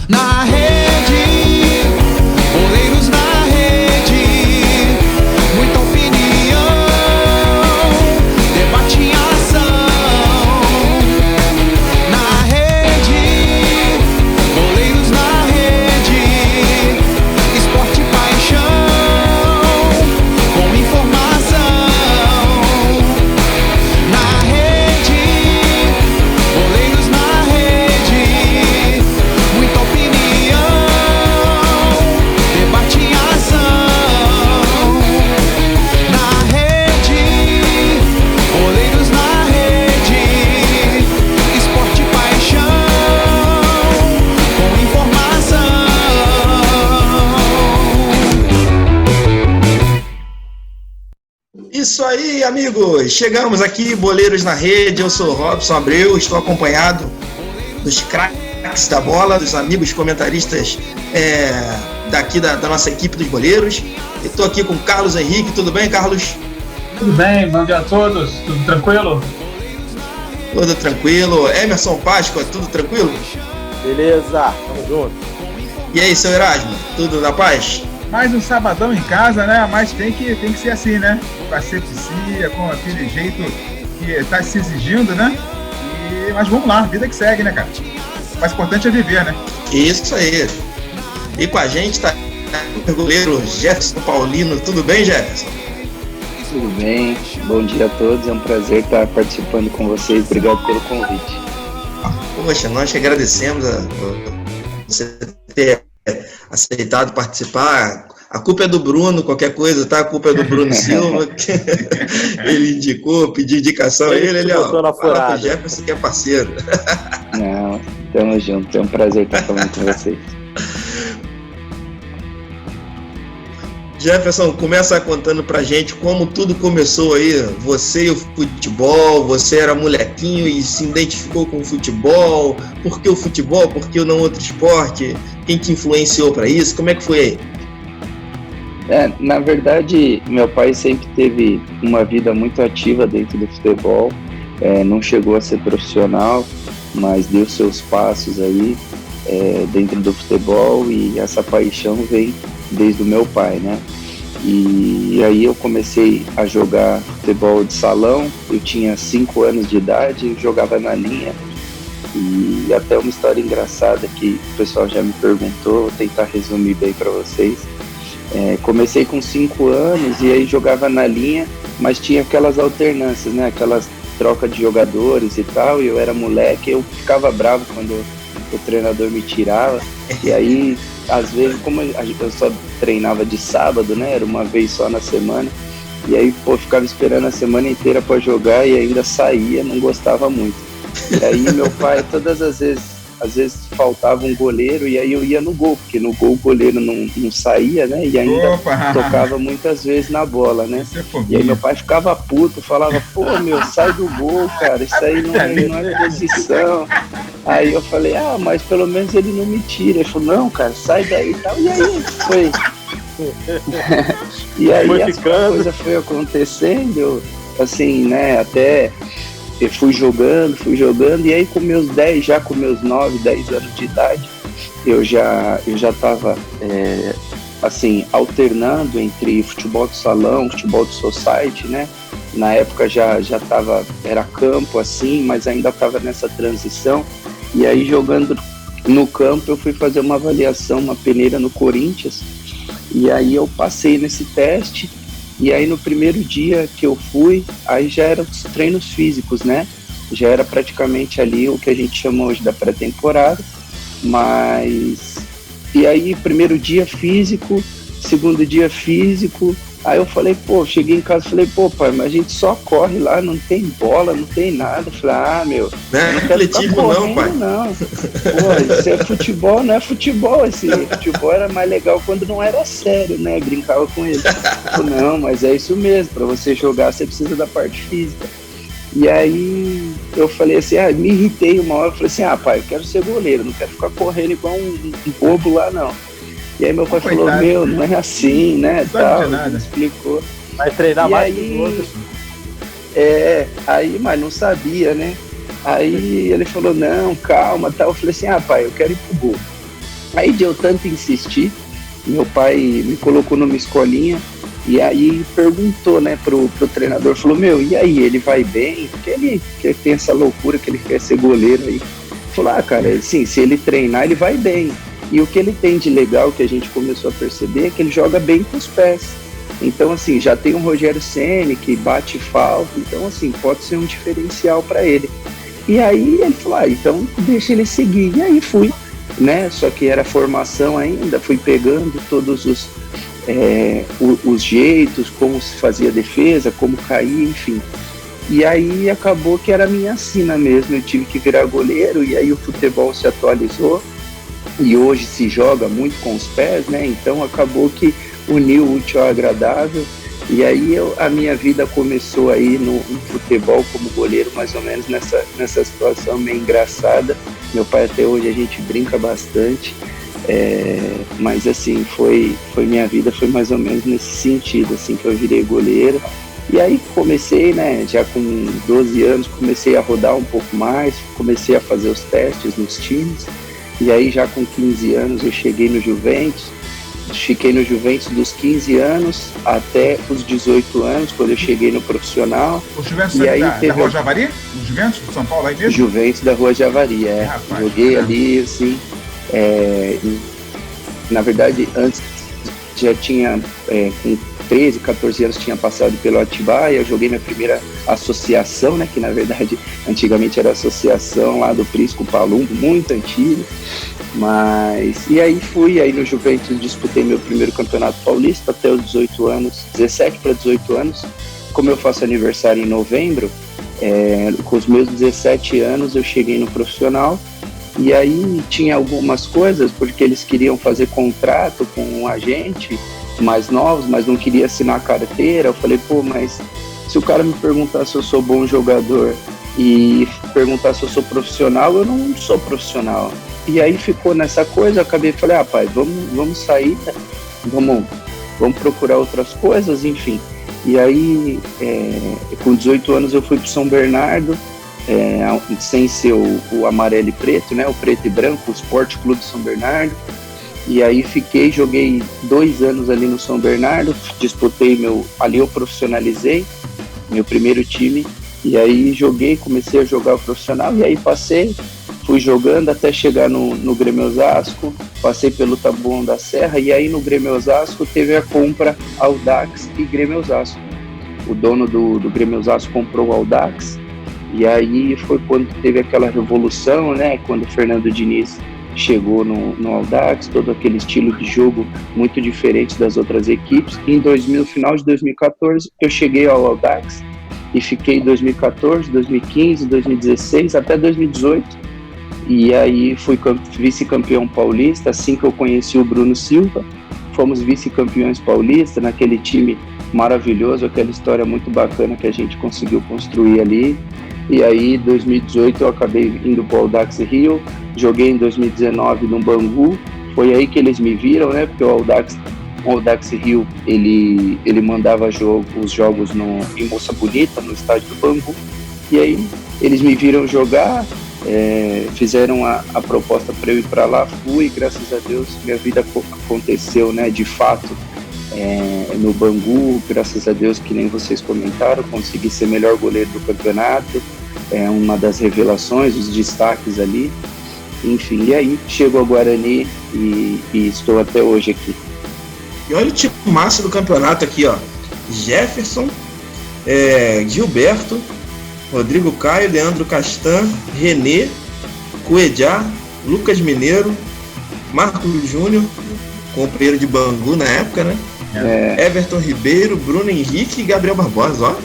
Na rede, goleiros na rede, muita opinião, debate em ação. Na rede, goleiros na rede, esporte e paixão, com informação. Na rede, goleiros na rede, muita opinião, debate em ação. Na rede, goleiros na rede, esporte e paixão, com informação. Isso aí, amigos! Chegamos aqui, Boleiros na Rede. Eu sou o Robson Abreu, estou acompanhado dos craques da bola, dos amigos comentaristas daqui da nossa equipe dos Boleiros. Estou aqui com o Carlos Henrique. Tudo bem, Carlos? Tudo bem, bom dia a todos, tudo tranquilo? Tudo tranquilo. Emerson Páscoa, tudo tranquilo? Beleza, tamo junto. E aí, seu Erasmo, tudo na paz? Mais um sabadão em casa, né? Mas tem que ser assim, né? Com asepsia, com aquele jeito que tá se exigindo, né? Mas vamos lá, vida que segue, né, cara? O mais importante é viver, né? Isso aí. E com a gente tá o goleiro Jefferson Paulino. Tudo bem, Jefferson? Tudo bem, bom dia a todos, é um prazer estar participando com vocês, obrigado pelo convite. Poxa, nós que agradecemos a você ter aceitado participar. A culpa é do Bruno, qualquer coisa, tá? A culpa é do Bruno Silva, que ele indicou, pediu indicação a ele, ó, fala com o Jefferson que é parceiro. Não, tamo junto, é um prazer estar falando com vocês. Jefferson, começa contando pra gente como tudo começou aí, você e o futebol, você era molequinho e se identificou com o futebol, por que o futebol, por que não outro esporte, quem te influenciou pra isso, como é que foi aí? Na verdade, meu pai sempre teve uma vida muito ativa dentro do futebol, não chegou a ser profissional, mas deu seus passos aí dentro do futebol e essa paixão vem desde o meu pai, né? E aí eu comecei a jogar futebol de salão, eu tinha 5 anos de idade, eu jogava na linha, e até uma história engraçada que o pessoal já me perguntou, vou tentar resumir bem para vocês. Comecei com 5 anos e aí jogava na linha, mas tinha aquelas alternâncias, né? Aquelas trocas de jogadores e tal, e eu era moleque, eu ficava bravo quando o treinador me tirava, e aí às vezes, como eu só treinava de sábado, né, era uma vez só na semana, e aí, ficava esperando a semana inteira para jogar e ainda saía, não gostava muito. E aí meu pai, todas as vezes faltava um goleiro e aí eu ia no gol, porque no gol o goleiro não saía, né, e ainda tocava muitas vezes na bola, né. E aí meu pai ficava puto, falava, sai do gol, cara, isso aí não é posição. Aí eu falei, mas pelo menos ele não me tira. Ele falou, não, cara, sai daí e tal. E aí foi. E aí a coisa foi acontecendo, assim, né, até eu fui jogando, e aí com meus 9, 10 anos de idade, eu já tava, assim, alternando entre futebol de salão, futebol de society, né. Na época já tava, era campo assim, mas ainda tava nessa transição. E aí jogando no campo eu fui fazer uma avaliação, uma peneira no Corinthians, e aí eu passei nesse teste, e aí no primeiro dia que eu fui, aí já eram os treinos físicos, né? Já era praticamente ali o que a gente chama hoje da pré-temporada, mas... E aí primeiro dia físico, segundo dia físico, aí eu falei, cheguei em casa e falei, pai, mas a gente só corre lá, não tem bola, não tem nada. Eu falei, meu, não é coletivo não, pai. Não. Isso é futebol, não é futebol. Esse futebol era mais legal quando não era sério, né? Brincava com ele. Eu falei, não, mas é isso mesmo, pra você jogar você precisa da parte física. E aí eu falei assim, me irritei uma hora, eu falei assim, pai, eu quero ser goleiro, não quero ficar correndo igual um bobo lá, não. E aí meu pai falou, não é assim, né, tal, explicou. Vai treinar e mais aí, que os outros. Aí, mas não sabia, né? Aí ele falou, não, calma, tal. Eu falei assim, pai, eu quero ir pro gol. Aí de eu tanto insistir, meu pai me colocou numa escolinha e aí perguntou, né, pro treinador, falou, e aí, ele vai bem? Porque ele tem essa loucura que ele quer ser goleiro aí. Falou, cara, sim, se ele treinar, ele vai bem. E o que ele tem de legal, que a gente começou a perceber, é que ele joga bem com os pés. Então, assim, já tem um Rogério Ceni que bate falta, então, assim, pode ser um diferencial para ele. E aí ele falou, então deixa ele seguir. E aí fui, né? Só que era formação ainda, fui pegando todos os jeitos, como se fazia defesa, como cair, enfim. E aí acabou que era a minha sina mesmo, eu tive que virar goleiro, e aí o futebol se atualizou, e hoje se joga muito com os pés, né? Então acabou que uniu o útil ao agradável, e aí a minha vida começou aí no futebol como goleiro, mais ou menos nessa situação meio engraçada. Meu pai até hoje a gente brinca bastante, mas assim, foi minha vida, foi mais ou menos nesse sentido, assim, que eu virei goleiro. E aí comecei, né, já com 12 anos, comecei a rodar um pouco mais, comecei a fazer os testes nos times, e aí já com 15 anos eu cheguei no Juventus. Fiquei no Juventus dos 15 anos até os 18 anos, quando eu cheguei no profissional. O Juventus da Rua Javari? O Juventus de São Paulo aí mesmo? Juventus da Rua Javari, Rapaz, joguei ali, assim, na verdade, antes já tinha, com 13, 14 anos, tinha passado pelo Atibaia, eu joguei minha primeira associação, né, que na verdade antigamente era a associação lá do Prisco Palumbo, muito antiga. E aí no Juventus disputei meu primeiro campeonato paulista até os 18 anos, 17 para 18 anos. Como eu faço aniversário em novembro, com os meus 17 anos eu cheguei no profissional, e aí tinha algumas coisas, porque eles queriam fazer contrato com um agente mais novos, mas não queria assinar a carteira. Eu falei, mas se o cara me perguntar se eu sou bom jogador e perguntar se eu sou profissional, eu não sou profissional. E aí ficou nessa coisa, eu acabei, falei, pai, vamos sair, né? vamos procurar outras coisas, enfim. E aí, com 18 anos eu fui para São Bernardo, sem ser o amarelo e preto, né? O preto e branco, o Sport Clube São Bernardo. E aí joguei 2 anos ali no São Bernardo, disputei ali eu profissionalizei meu primeiro time, e aí comecei a jogar o profissional, e aí fui jogando até chegar no Grêmio Osasco, passei pelo Taboão da Serra, e aí no Grêmio Osasco teve a compra Audax e Grêmio Osasco. O dono do Grêmio Osasco comprou o Audax, e aí foi quando teve aquela revolução, né, quando o Fernando Diniz chegou no Audax, todo aquele estilo de jogo muito diferente das outras equipes. E no final de 2014 eu cheguei ao Audax e fiquei 2014, 2015, 2016 até 2018, e aí fui vice-campeão paulista. Assim que eu conheci o Bruno Silva, fomos vice-campeões paulistas naquele time maravilhoso, aquela história muito bacana que a gente conseguiu construir ali. E aí, em 2018, eu acabei indo para o Audax Rio, joguei em 2019 no Bangu, foi aí que eles me viram, né? Porque o Audax Rio, ele mandava os jogos em Moça Bonita, no estádio do Bangu, e aí eles me viram jogar, fizeram a proposta para eu ir para lá, fui, graças a Deus, minha vida aconteceu, né? De fato, no Bangu, graças a Deus, que nem vocês comentaram, consegui ser melhor goleiro do campeonato, uma das revelações, os destaques ali, enfim, e aí chego ao Guarani e estou até hoje aqui. E olha o tipo massa do campeonato aqui, ó: Jefferson, Gilberto, Rodrigo Caio, Leandro Castan, René, Cuejá, Lucas Mineiro, Marcos Júnior, companheiro de Bangu na época, né? Everton Ribeiro, Bruno Henrique e Gabriel Barbosa, ó.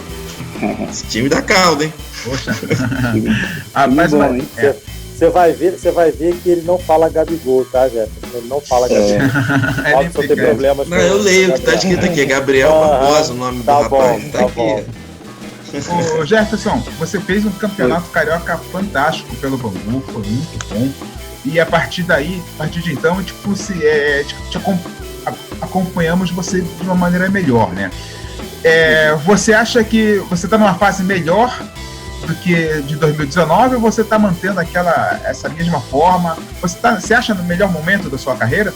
Esse time da calda, hein? Poxa. Mas você vai ver que ele não fala Gabigol, tá, Jefferson? Ele não fala Gabigol. Pode só ter problemas. Não, eu leio o que tá escrito aqui, é Gabriel Barbosa, o nome do rapaz. Tá aqui. Ô, Jefferson, você fez um campeonato carioca fantástico pelo Bangu, foi muito bom. E a partir de então, tipo, acompanhamos você de uma maneira melhor, né? Você acha que você está numa fase melhor do que de 2019 ou você está mantendo essa mesma forma? Você acha no melhor momento da sua carreira?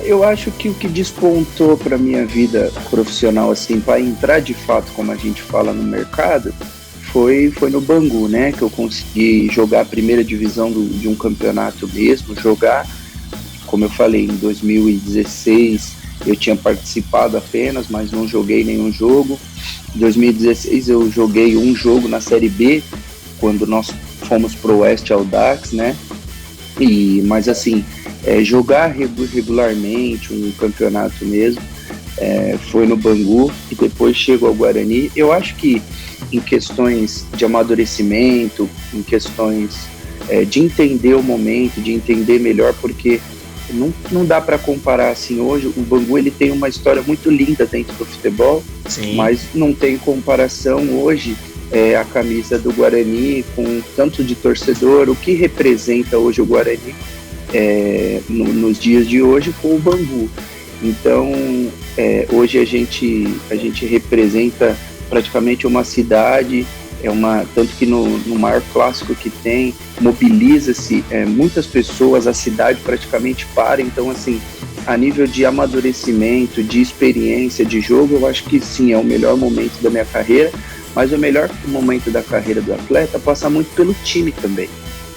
Eu acho que o que despontou para minha vida profissional, assim, para entrar de fato, como a gente fala, no mercado, foi no Bangu, né? Que eu consegui jogar a primeira divisão de um campeonato mesmo, jogar, como eu falei, em 2016 eu tinha participado apenas, mas não joguei nenhum jogo. Em 2016 eu joguei um jogo na Série B, quando nós fomos pro Oeste Audax, né? Mas assim, jogar regularmente um campeonato mesmo, foi no Bangu e depois chego ao Guarani. Eu acho que em questões de amadurecimento, em questões de entender o momento, de entender melhor, porque não dá para comparar assim hoje. O Bangu ele tem uma história muito linda dentro do futebol, sim, mas não tem comparação hoje a camisa do Guarani com tanto de torcedor, o que representa hoje o Guarani nos dias de hoje com o Bangu. Então hoje a gente representa praticamente uma cidade, tanto que no maior clássico que tem, mobiliza-se muitas pessoas, a cidade praticamente para. Então, assim, a nível de amadurecimento, de experiência, de jogo, eu acho que sim, é o melhor momento da minha carreira, mas o melhor momento da carreira do atleta passa muito pelo time também.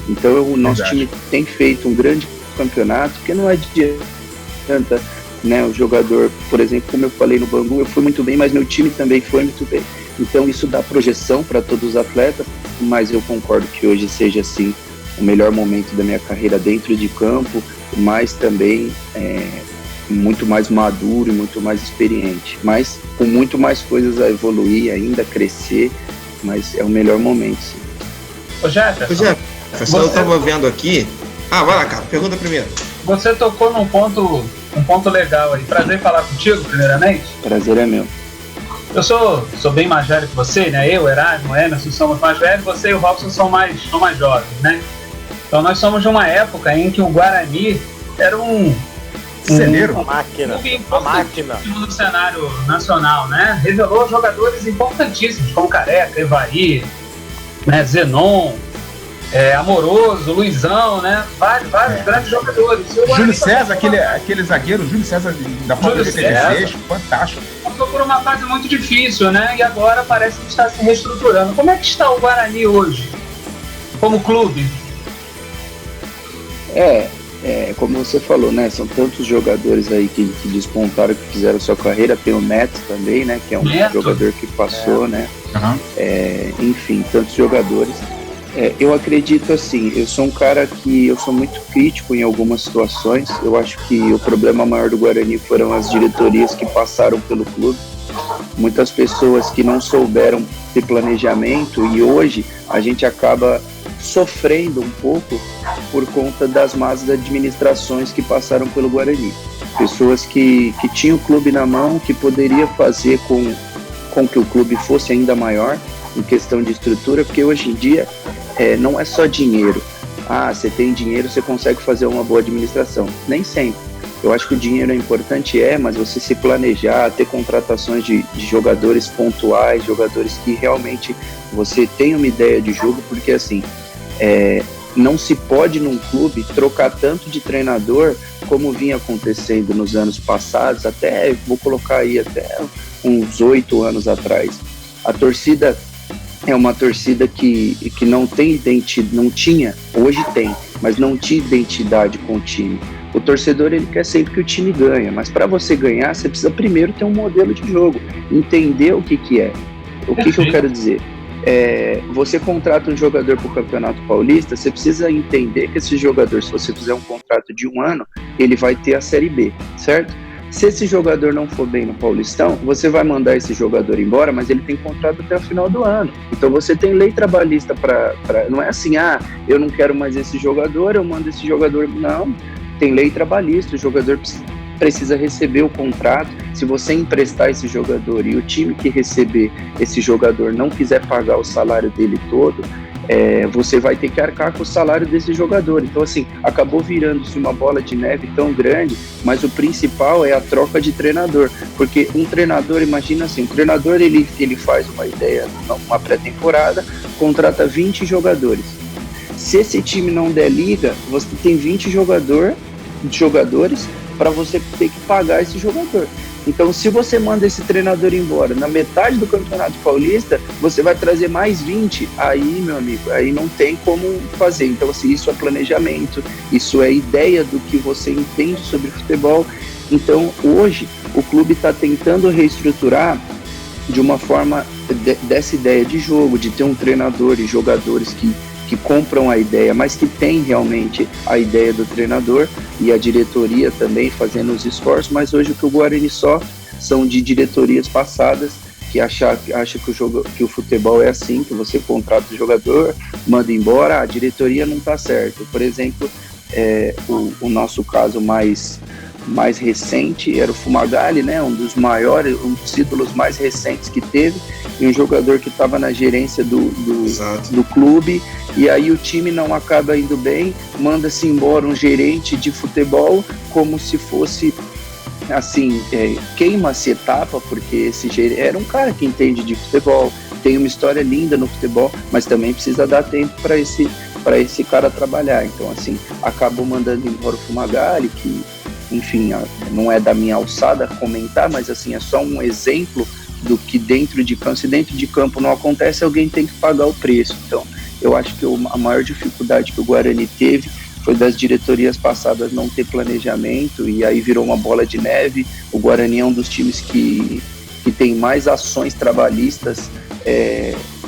Então, o nosso time tem feito um grande campeonato, porque não adianta, né, o jogador, por exemplo, como eu falei no Bangu, eu fui muito bem, mas meu time também foi muito bem. Então isso dá projeção para todos os atletas, mas eu concordo que hoje seja assim o melhor momento da minha carreira dentro de campo, mas também muito mais maduro e muito mais experiente, mas com muito mais coisas a evoluir ainda, a crescer, mas é o melhor momento, sim. Ô Jefferson, eu estava vendo aqui. Vai lá, cara, pergunta primeiro. Você tocou num ponto legal aí. Prazer em falar contigo, primeiramente. Prazer é meu. Eu sou bem mais velho que você, né? Eu, Erasmo, Emerson somos mais velhos, você e o Robson são mais jovens, né? Então nós somos de uma época em que o Guarani era celeiro, uma máquina no cenário nacional, né? Revelou jogadores importantíssimos, como Careca, Evaí, né? Zenon, Amoroso, Luizão, né? Vários grandes jogadores. Júlio César, aquele zagueiro, Júlio César da Ponte fantástico. Passou por uma fase muito difícil, né? E agora parece que está se reestruturando. Como é que está o Guarani hoje, como clube? Como você falou, né? São tantos jogadores aí que despontaram, que fizeram sua carreira. Tem o Neto também, né? Que é um jogador que passou, né? Uhum. Enfim, tantos jogadores. Eu acredito assim, eu sou um cara que eu sou muito crítico em algumas situações. Eu acho que o problema maior do Guarani foram as diretorias que passaram pelo clube. Muitas pessoas que não souberam ter planejamento, e hoje a gente acaba sofrendo um pouco por conta das más administrações que passaram pelo Guarani. Pessoas que tinham o clube na mão, que poderia fazer com que o clube fosse ainda maior em questão de estrutura, porque hoje em dia não é só dinheiro. Você tem dinheiro, você consegue fazer uma boa administração. Nem sempre. Eu acho que o dinheiro é importante, mas você se planejar, ter contratações de jogadores pontuais, jogadores que realmente você tem uma ideia de jogo, porque assim, não se pode num clube trocar tanto de treinador como vinha acontecendo nos anos passados, vou colocar aí até uns 8 anos atrás. A torcida é uma torcida que não tem identidade, não tinha, hoje tem, mas não tinha identidade com o time. O torcedor, ele quer sempre que o time ganhe, mas para você ganhar, você precisa primeiro ter um modelo de jogo, entender o que é. O que eu quero dizer? Você contrata um jogador para o Campeonato Paulista, você precisa entender que esse jogador, se você fizer um contrato de 1 ano, ele vai ter a Série B, certo? Se esse jogador não for bem no Paulistão, você vai mandar esse jogador embora, mas ele tem contrato até o final do ano. Então você tem lei trabalhista para... Não é assim, eu não quero mais esse jogador, eu mando esse jogador... Não, tem lei trabalhista, o jogador precisa precisa receber o contrato. Se você emprestar esse jogador e o time que receber esse jogador não quiser pagar o salário dele todo, você vai ter que arcar com o salário desse jogador. Então, assim, acabou virando-se uma bola de neve tão grande, mas o principal é a troca de treinador, porque um treinador, imagina assim, um treinador ele faz uma ideia, uma pré-temporada, contrata 20 jogadores. Se esse time não der liga, você tem 20 jogadores para você ter que pagar esse jogador. Então, se você manda esse treinador embora na metade do Campeonato Paulista, você vai trazer mais 20, aí, meu amigo, aí não tem como fazer. Então, assim, isso é planejamento, isso é ideia do que você entende sobre futebol. Então, hoje, o clube está tentando reestruturar de uma forma dessa ideia de jogo, de ter um treinador e jogadores que compram a ideia, mas que tem realmente a ideia do treinador, e a diretoria também fazendo os esforços. Mas hoje o que o Guarani sofre são de diretorias passadas que acha que o futebol é assim, que você contrata o jogador, manda embora, a diretoria não está certo. Por exemplo, o nosso caso mais recente era o Fumagalli, né, um dos ídolos mais recentes que teve, e um jogador que estava na gerência do clube, e aí o time não acaba indo bem, manda-se embora um gerente de futebol, como se fosse assim, queima-se etapa, porque esse gerente era um cara que entende de futebol, tem uma história linda no futebol, mas também precisa dar tempo para esse cara trabalhar. Então, assim, acabou mandando embora o Fumagalli, que, enfim, não é da minha alçada comentar, mas assim, é só um exemplo do que dentro de campo, se dentro de campo não acontece, alguém tem que pagar o preço. Então, eu acho que a maior dificuldade que o Guarani teve foi das diretorias passadas não ter planejamento, e aí virou uma bola de neve. O Guarani é um dos times que tem mais ações trabalhistas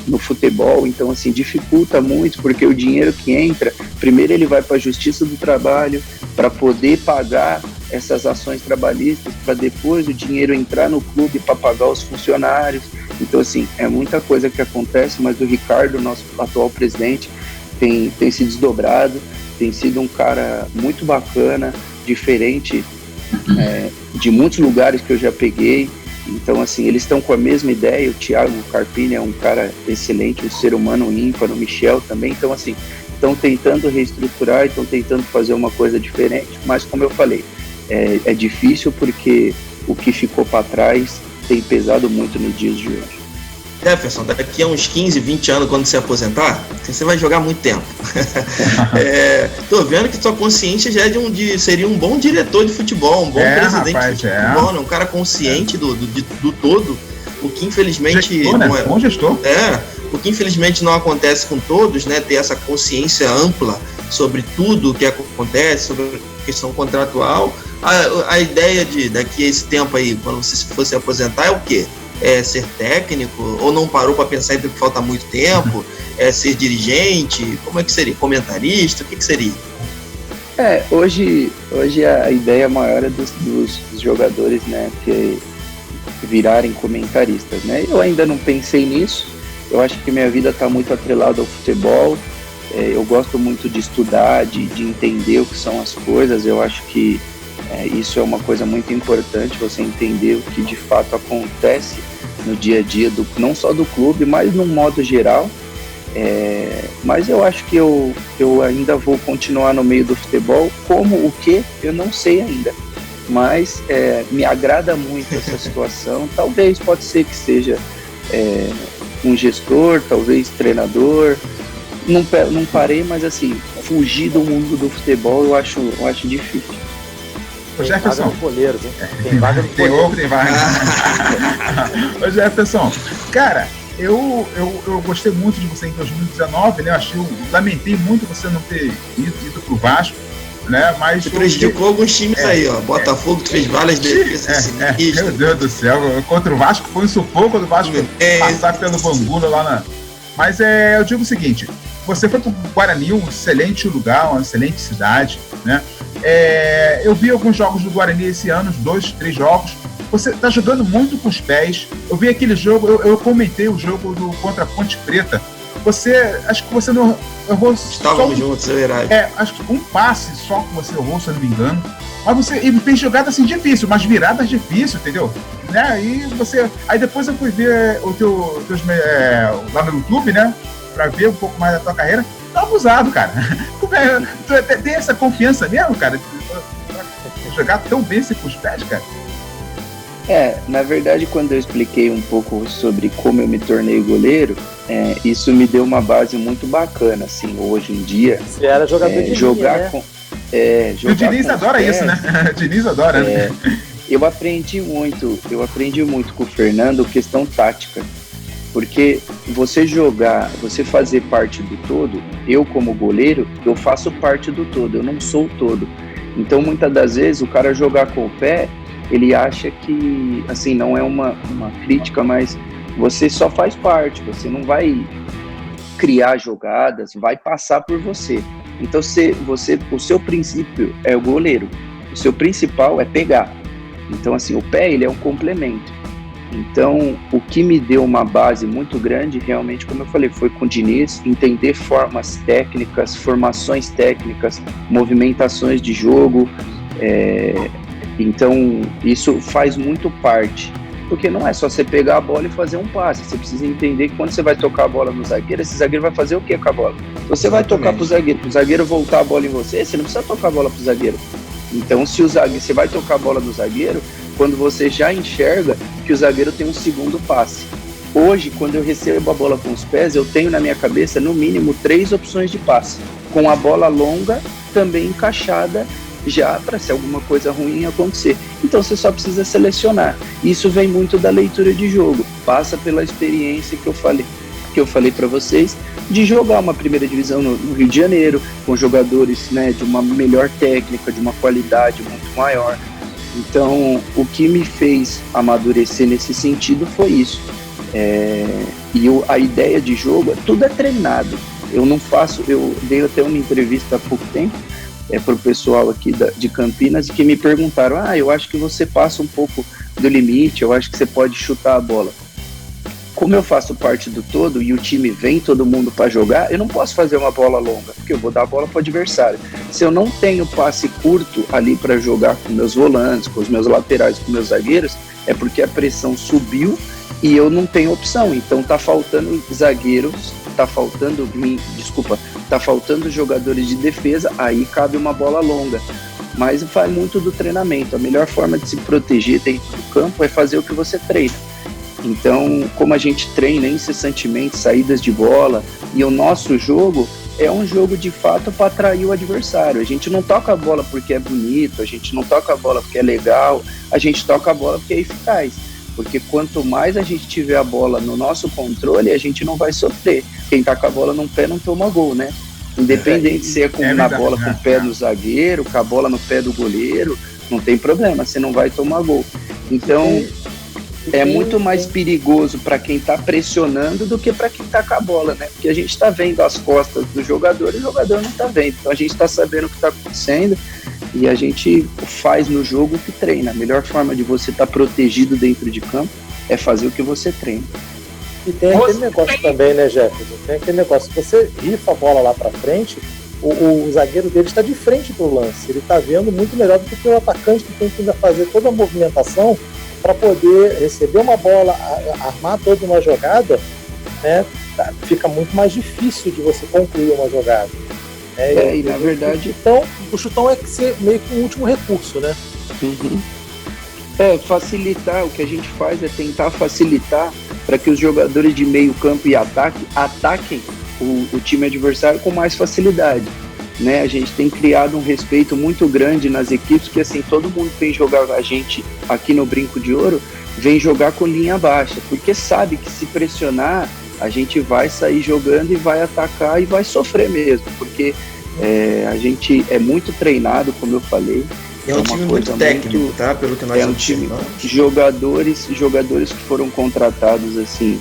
no futebol, então assim, dificulta muito, porque o dinheiro que entra, primeiro ele vai para a Justiça do Trabalho para poder pagar essas ações trabalhistas, para depois o dinheiro entrar no clube para pagar os funcionários. Então, assim, é muita coisa que acontece, mas o Ricardo, nosso atual presidente, tem se desdobrado, tem sido um cara muito bacana, diferente de muitos lugares que eu já peguei. Então, assim, eles estão com a mesma ideia. O Thiago Carpini é um cara excelente, um ser humano ímpar, o Michel também. Então, assim, estão tentando reestruturar, estão tentando fazer uma coisa diferente, mas, como eu falei, é difícil, porque o que ficou para trás tem pesado muito nos dias de hoje. Jefferson, daqui a uns 15, 20 anos, quando você aposentar, você vai jogar muito tempo. Tô vendo que sua consciência já seria um bom diretor de futebol, um bom presidente de futebol, né? Um cara consciente do todo, o que infelizmente gestor, não né? Bom gestor. O que infelizmente não acontece com todos, né? Ter essa consciência ampla sobre tudo o que acontece, sobre a questão contratual. A ideia daqui a esse tempo aí, quando você for se aposentar, é o quê? É ser técnico? Ou não parou para pensar ainda que falta muito tempo? É ser dirigente? Como é que seria? Comentarista? O que seria? Hoje a ideia maior é dos jogadores, né, que virarem comentaristas, né? Eu ainda não pensei nisso. Eu acho que minha vida está muito atrelada ao futebol. Eu gosto muito de estudar, de entender o que são as coisas. Eu acho que isso é uma coisa muito importante, você entender o que de fato acontece no dia a dia, não só do clube, mas no modo geral. Mas eu acho que eu ainda vou continuar no meio do futebol. Como o que? Eu não sei ainda. Mas me agrada muito essa situação. Talvez, pode ser que seja um gestor, talvez treinador. Não parei, mas assim, fugir do mundo do futebol eu acho difícil. Tem vaga no Boleiros, hein? Tem vaga no Boleiros. Tem vaga. Ô Jefferson, cara, eu gostei muito de você em 2019, né? Eu lamentei muito você não ter ido pro Vasco, né? Mas você prejudicou alguns times aí, ó. Botafogo fez várias defesas meu Deus do céu, contra o Vasco foi um sufoco do Vasco passar pelo Bangu lá na... Mas eu digo o seguinte, você foi pro Guarani, um excelente lugar, uma excelente cidade, né? Eu vi alguns jogos do Guarani esse ano, 2, 3 jogos. Você tá jogando muito com os pés. Eu vi aquele jogo, eu comentei o jogo contra a Ponte Preta. Acho que você não errou. Estávamos juntos, eu era. Acho que um passe só que você errou, se eu não me engano. Mas ele fez jogada assim difícil, umas viradas difíceis, entendeu? Né? Aí depois eu fui ver lá no YouTube, né? Pra ver um pouco mais da tua carreira. Tá abusado, cara. Tu tem essa confiança mesmo, cara? Jogar tão bem assim com os pés, cara? Na verdade, quando eu expliquei um pouco sobre como eu me tornei goleiro, isso me deu uma base muito bacana, assim, hoje em dia. Você era jogador de jogar linha, né? com... E o Diniz adora isso, né? O Diniz adora, né? Eu aprendi muito com o Fernando questão tática, porque você fazer parte do todo, eu como goleiro, eu faço parte do todo, eu não sou o todo. Então, muitas das vezes, o cara jogar com o pé, ele acha que, assim, não é uma crítica, mas você só faz parte, você não vai criar jogadas, vai passar por você. Então, o seu princípio é o goleiro, o seu principal é pegar. Então, assim, o pé, ele é um complemento. Então, o que me deu uma base muito grande, realmente, como eu falei, foi com o Diniz, entender formas técnicas, formações técnicas, movimentações de jogo. Então, isso faz muito parte. Porque não é só você pegar a bola e fazer um passe. Você precisa entender que quando você vai tocar a bola no zagueiro, esse zagueiro vai fazer o que com a bola? Você vai tocar pro zagueiro voltar a bola em você, você não precisa tocar a bola pro zagueiro. Então, você vai tocar a bola no zagueiro quando você já enxerga que o zagueiro tem um segundo passe. Hoje, quando eu recebo a bola com os pés, eu tenho na minha cabeça, no mínimo, 3 opções de passe. Com a bola longa, também encaixada, já para se alguma coisa ruim acontecer. Então você só precisa selecionar. Isso vem muito da leitura de jogo, passa pela experiência que eu falei para vocês, de jogar uma primeira divisão no Rio de Janeiro, com jogadores, né, de uma melhor técnica, de uma qualidade muito maior. Então, o que me fez amadurecer nesse sentido foi isso. A ideia de jogo, tudo é treinado. Eu dei até uma entrevista há pouco tempo, para o pessoal aqui de Campinas, que me perguntaram, eu acho que você passa um pouco do limite, eu acho que você pode chutar a bola. Como eu faço parte do todo e o time vem todo mundo para jogar, eu não posso fazer uma bola longa, porque eu vou dar a bola para o adversário. Se eu não tenho passe curto ali para jogar com meus volantes, com os meus laterais, com meus zagueiros, é porque a pressão subiu e eu não tenho opção. Então tá faltando zagueiros, tá faltando jogadores de defesa, aí cabe uma bola longa. Mas vai muito do treinamento. A melhor forma de se proteger dentro do campo é fazer o que você treina. Então, como a gente treina incessantemente saídas de bola, e o nosso jogo é um jogo de fato para atrair o adversário. A gente não toca a bola porque é bonito, a gente não toca a bola porque é legal, a gente toca a bola porque é eficaz. Porque quanto mais a gente tiver a bola no nosso controle, a gente não vai sofrer. Quem tá com a bola no pé não toma gol, né? Independente se é na bola com o pé do zagueiro, com a bola no pé do goleiro, não tem problema, você não vai tomar gol. Então, é muito mais perigoso para quem tá pressionando do que para quem tá com a bola, né? Porque a gente tá vendo as costas do jogador e o jogador não tá vendo. Então a gente tá sabendo o que tá acontecendo e a gente faz no jogo o que treina. A melhor forma de você estar protegido dentro de campo é fazer o que você treina. E tem aquele negócio também, né, Jefferson? Tem aquele negócio, se você rifa a bola lá pra frente, o zagueiro dele está de frente pro lance. Ele tá vendo muito melhor do que o atacante que tem que ainda fazer toda a movimentação para poder receber uma bola, armar toda uma jogada, né? Fica muito mais difícil de você concluir uma jogada. E na verdade... O chutão é que ser meio que um último recurso, né? Uhum. Facilitar, o que a gente faz é tentar facilitar para que os jogadores de meio campo e ataquem o time adversário com mais facilidade, né? A gente tem criado um respeito muito grande nas equipes, que assim, todo mundo vem jogar, a gente aqui no Brinco de Ouro vem jogar com linha baixa, porque sabe que se pressionar a gente vai sair jogando e vai atacar e vai sofrer mesmo, porque a gente é muito treinado, como eu falei. É um time muito técnico, tá? Pelo que nós é um time, jogadores que foram contratados assim,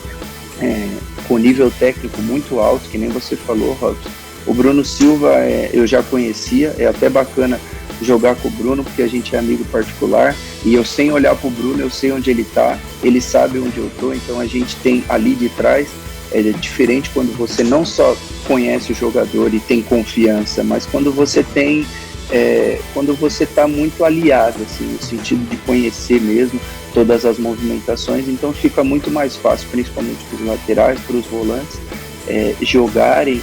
com nível técnico muito alto, que nem você falou, Robson. O Bruno Silva eu já conhecia, é até bacana jogar com o Bruno, porque a gente é amigo particular, e eu sem olhar pro Bruno, eu sei onde ele tá, ele sabe onde eu tô, então a gente tem ali de trás, é diferente quando você não só conhece o jogador e tem confiança, mas quando você tem quando você está muito aliado, assim, no sentido de conhecer mesmo todas as movimentações, então fica muito mais fácil, principalmente para os laterais, para os volantes, jogarem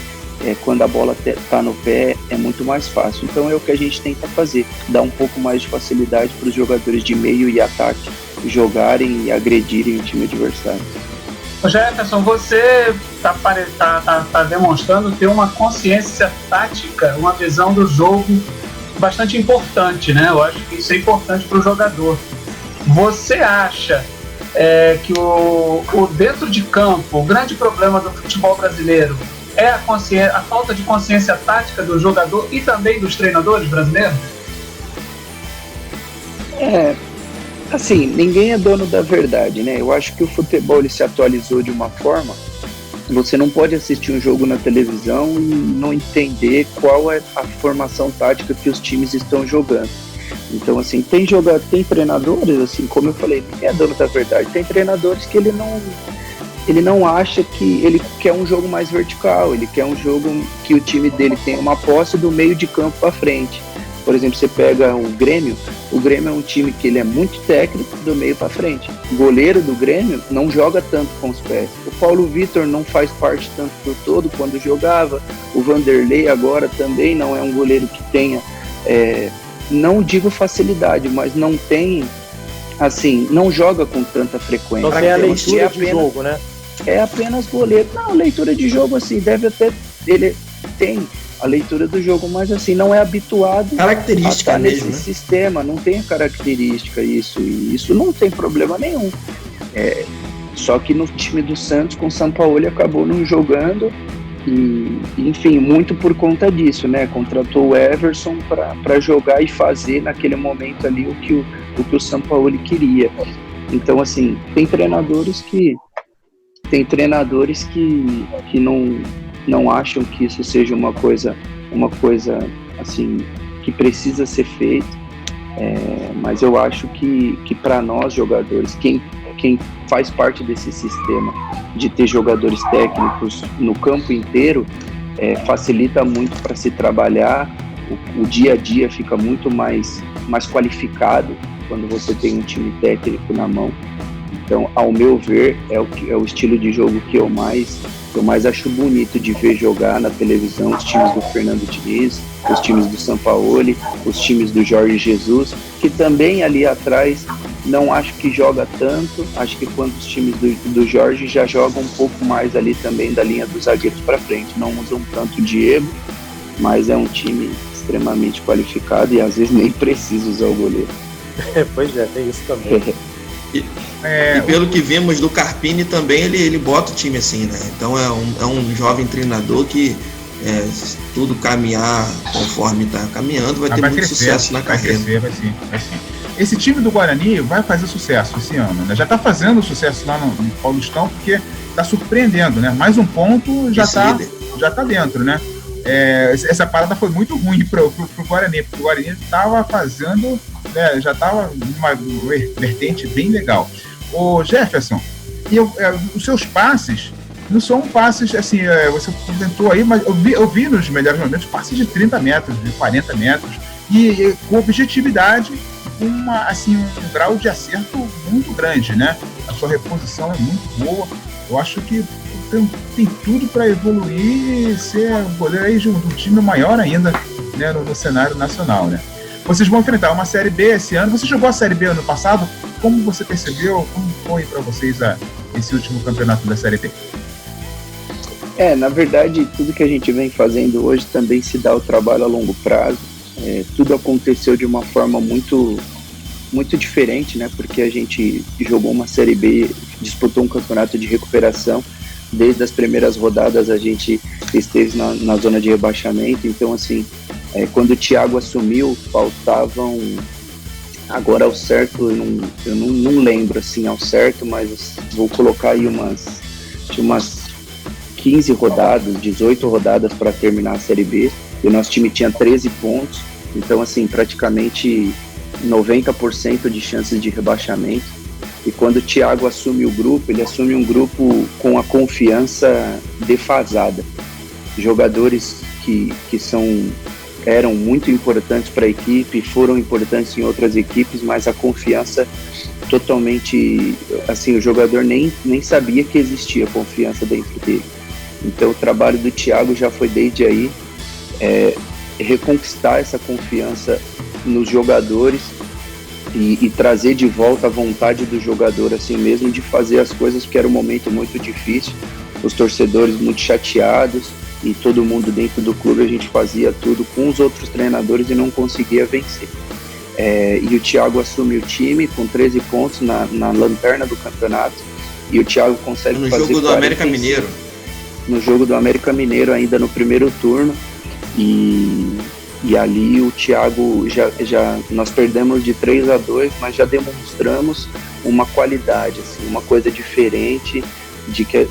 quando a bola está no pé, é muito mais fácil. Então é o que a gente tenta fazer, dar um pouco mais de facilidade para os jogadores de meio e ataque jogarem e agredirem o time adversário. Jefferson, você tá demonstrando ter uma consciência tática, uma visão do jogo bastante importante, né? Eu acho que isso é importante para o jogador. Você acha que o dentro de campo, o grande problema do futebol brasileiro é a falta de consciência tática do jogador e também dos treinadores brasileiros? Assim, ninguém é dono da verdade, né? Eu acho que o futebol ele se atualizou de uma forma. Você não pode assistir um jogo na televisão e não entender qual é a formação tática que os times estão jogando. Então, assim, tem treinadores, assim, como eu falei, ninguém é dono da verdade. Tem treinadores que ele não acha que ele quer um jogo mais vertical, ele quer um jogo que o time dele tenha uma posse do meio de campo para frente. Por exemplo, você pega o Grêmio é um time que ele é muito técnico do meio para frente. O goleiro do Grêmio não joga tanto com os pés. O Paulo Vitor não faz parte tanto do todo quando jogava. O Vanderlei agora também não é um goleiro que tenha, não digo facilidade, mas não tem, assim, não joga com tanta frequência. Não tem a leitura de jogo, né? É apenas goleiro. Não, leitura de jogo, assim, ele tem a leitura do jogo, mas assim, não é habituado característica a estar mesmo, nesse né? sistema, não tem a característica isso, e isso não tem problema nenhum. Só que no time do Santos, com o Sampaoli, acabou não jogando, e enfim, muito por conta disso, né? Contratou o Everson para jogar e fazer naquele momento ali o que o Sampaoli queria. Então, assim, tem treinadores que não acham que isso seja uma coisa assim, que precisa ser feito, mas eu acho que para nós jogadores, quem faz parte desse sistema de ter jogadores técnicos no campo inteiro, facilita muito para se trabalhar, o dia a dia fica muito mais qualificado quando você tem um time técnico na mão. Então, ao meu ver, é o estilo de jogo que eu mais acho bonito de ver jogar na televisão, os times do Fernando Diniz, os times do Sampaoli, os times do Jorge Jesus, que também ali atrás não acho que joga tanto, acho que quando os times do Jorge já jogam um pouco mais ali também da linha dos zagueiros para frente, não usam tanto o Diego, mas é um time extremamente qualificado e às vezes nem precisa usar o goleiro. Pois é, tem isso também. E pelo que vimos do Carpini também, ele bota o time assim, né? Então é um jovem treinador que, se tudo caminhar conforme está caminhando, vai ter muito sucesso na carreira. Vai sim. Esse time do Guarani vai fazer sucesso esse ano, né? Já está fazendo sucesso lá no Paulistão, porque está surpreendendo, né? Mais um ponto já está dentro, né? Essa parada foi muito ruim pro Guarani, porque o Guarani estava fazendo, né, já estava numa vertente bem legal. O Jefferson, os seus passes não são passes, assim, você tentou aí, mas eu vi nos melhores momentos passes de 30 metros, de 40 metros, e com objetividade, um grau de acerto muito grande, né? A sua reposição é muito boa. Eu acho que tem tudo para evoluir e ser um goleiro aí de um time maior ainda, né, no cenário nacional, né? Vocês vão enfrentar uma Série B esse ano. Você jogou a Série B ano passado? Como você percebeu? Como foi para vocês esse último campeonato da Série B? Na verdade, tudo que a gente vem fazendo hoje também se dá o trabalho a longo prazo. Tudo aconteceu de uma forma muito, muito diferente, né? Porque a gente jogou uma Série B, disputou um campeonato de recuperação. Desde as primeiras rodadas a gente esteve na zona de rebaixamento, então assim, quando o Thiago assumiu, faltavam, agora ao certo, eu não lembro assim ao certo, mas vou colocar aí umas 15 rodadas, 18 rodadas para terminar a Série B, e o nosso time tinha 13 pontos, então assim, praticamente 90% de chances de rebaixamento. E quando o Thiago assume o grupo, ele assume um grupo com a confiança defasada. Jogadores que são eram muito importantes para a equipe, foram importantes em outras equipes, mas a confiança totalmente, assim, o jogador nem sabia que existia confiança dentro dele. Então o trabalho do Thiago já foi desde aí reconquistar essa confiança nos jogadores e trazer de volta a vontade do jogador, assim mesmo, de fazer as coisas, porque era um momento muito difícil, os torcedores muito chateados e todo mundo dentro do clube, a gente fazia tudo com os outros treinadores e não conseguia vencer. E o Thiago assume o time com 13 pontos na lanterna do campeonato, e o Thiago consegue fazer... No jogo do América Mineiro. No jogo do América Mineiro, ainda no primeiro turno, e ali o Thiago, nós perdemos de 3-2, mas já demonstramos uma qualidade, assim, uma coisa diferente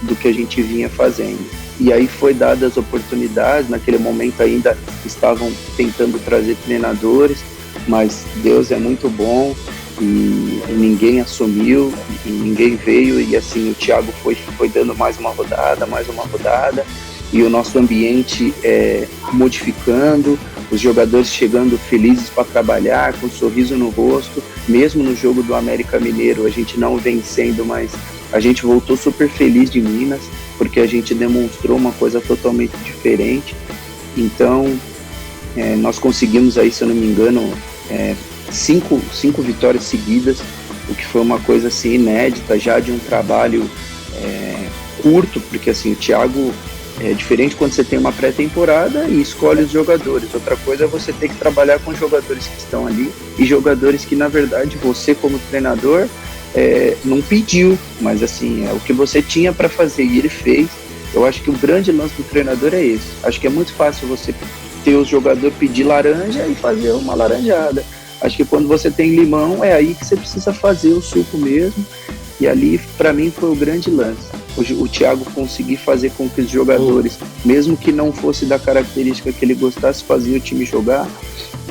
do que a gente vinha fazendo. E aí foi dadas as oportunidades, naquele momento ainda estavam tentando trazer treinadores, mas Deus é muito bom e ninguém assumiu, e ninguém veio, e assim o Thiago foi dando mais uma rodada, e o nosso ambiente modificando, os jogadores chegando felizes para trabalhar, com um sorriso no rosto, mesmo no jogo do América Mineiro, a gente não vencendo, mas a gente voltou super feliz de Minas, porque a gente demonstrou uma coisa totalmente diferente. Então, nós conseguimos aí, se eu não me engano, 5 vitórias seguidas, o que foi uma coisa assim inédita, já de um trabalho curto, porque assim, o Thiago é diferente quando você tem uma pré-temporada e escolhe os jogadores. Outra coisa é você ter que trabalhar com jogadores que estão ali e jogadores que, na verdade, você como treinador não pediu, mas assim, é o que você tinha para fazer e ele fez. Eu acho que o grande lance do treinador é esse. Acho que é muito fácil você ter os jogadores pedir laranja e fazer uma laranjada. Acho que quando você tem limão, é aí que você precisa fazer o suco mesmo. E ali, para mim, foi o grande lance. O Thiago conseguir fazer com que os jogadores, mesmo que não fosse da característica que ele gostasse, fazia o time jogar.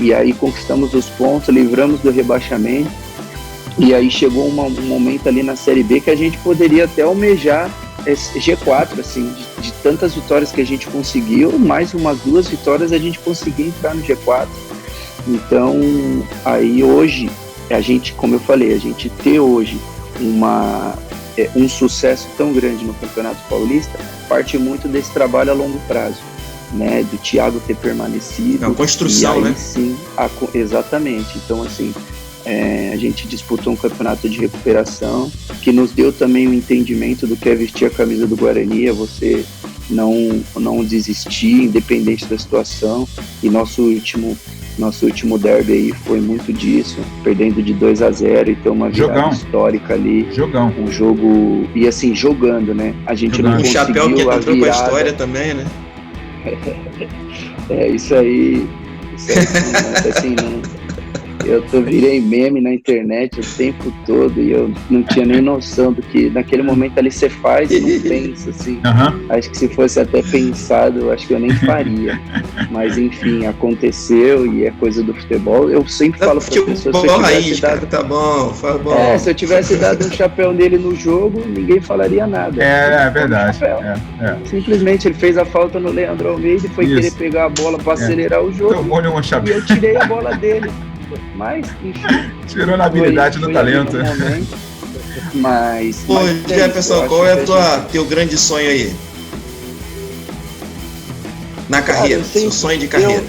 E aí conquistamos os pontos, livramos do rebaixamento. E aí chegou um momento ali na Série B que a gente poderia até almejar G4, assim, de tantas vitórias que a gente conseguiu, mais umas 2 vitórias a gente conseguia entrar no G4. Então, aí hoje, a gente, como eu falei, a gente ter hoje um sucesso tão grande no Campeonato Paulista parte muito desse trabalho a longo prazo, né, do Thiago ter permanecido. É uma construção, aí, né? Sim, exatamente. Então, assim, a gente disputou um campeonato de recuperação que nos deu também o entendimento do que é vestir a camisa do Guarani, é você não desistir, independente da situação. E nosso último derby aí foi muito disso, perdendo de 2-0 e ter uma virada histórica ali. Um jogo, e assim, jogando, né? A gente não conseguiu. Um chapéu que entrou com a história também, né? Isso aí assim, eu virei meme na internet o tempo todo e eu não tinha nem noção do que naquele momento ali você faz e não pensa, assim. Acho que se fosse até pensado, eu acho que eu nem faria. Mas enfim, aconteceu e é coisa do futebol. Eu sempre falo para as pessoas, tá bom. Se eu tivesse dado um chapéu nele no jogo, ninguém falaria nada. É verdade. Simplesmente ele fez a falta no Leandro Almeida e foi querer pegar a bola para acelerar o jogo. E eu tirei a bola dele. Mas, enfim. Tirou na habilidade do talento. Mas Jefferson, qual é teu grande sonho aí? Na carreira, seu sonho de carreira.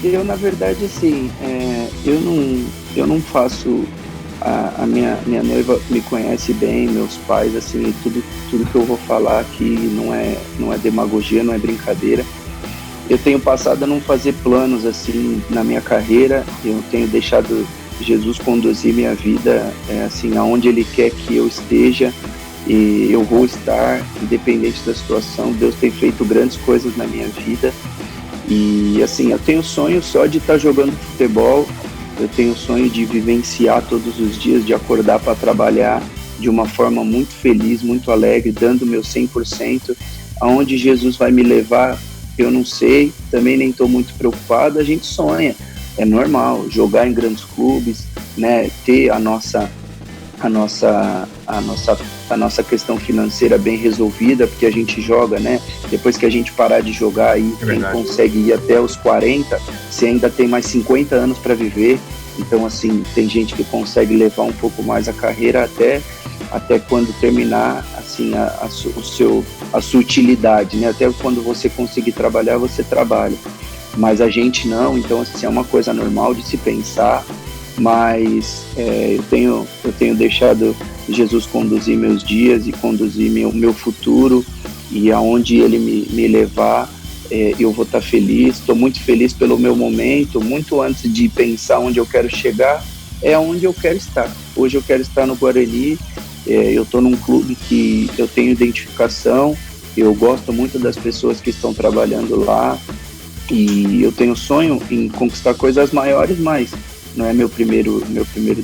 Eu na verdade, assim, eu não faço. A minha noiva me conhece bem, meus pais, assim, tudo que eu vou falar aqui não é demagogia, não é brincadeira. Eu tenho passado a não fazer planos assim na minha carreira, eu tenho deixado Jesus conduzir minha vida assim, aonde Ele quer que eu esteja, e eu vou estar, independente da situação. Deus tem feito grandes coisas na minha vida, e assim, eu tenho sonho só de estar jogando futebol, eu tenho sonho de vivenciar todos os dias, de acordar para trabalhar de uma forma muito feliz, muito alegre, dando meu 100%, aonde Jesus vai me levar, eu não sei, também nem estou muito preocupado. A gente sonha, é normal, jogar em grandes clubes, né, ter a nossa a nossa questão financeira bem resolvida, porque a gente joga, né? Depois que a gente parar de jogar aí, quem consegue ir até os 40, você ainda tem mais 50 anos para viver. Então, assim, tem gente que consegue levar um pouco mais a carreira até quando terminar, assim, a sua utilidade, né? Até quando você conseguir trabalhar, você trabalha. Mas a gente não, então, assim, é uma coisa normal de se pensar, mas eu tenho deixado Jesus conduzir meus dias e conduzir meu futuro, e aonde Ele me levar, eu vou estar feliz. Estou muito feliz pelo meu momento, muito antes de pensar onde eu quero chegar, é onde eu quero estar. Hoje eu quero estar no Guarani, eu estou num clube que eu tenho identificação, eu gosto muito das pessoas que estão trabalhando lá, e eu tenho sonho em conquistar coisas maiores, mas não é meu primeiro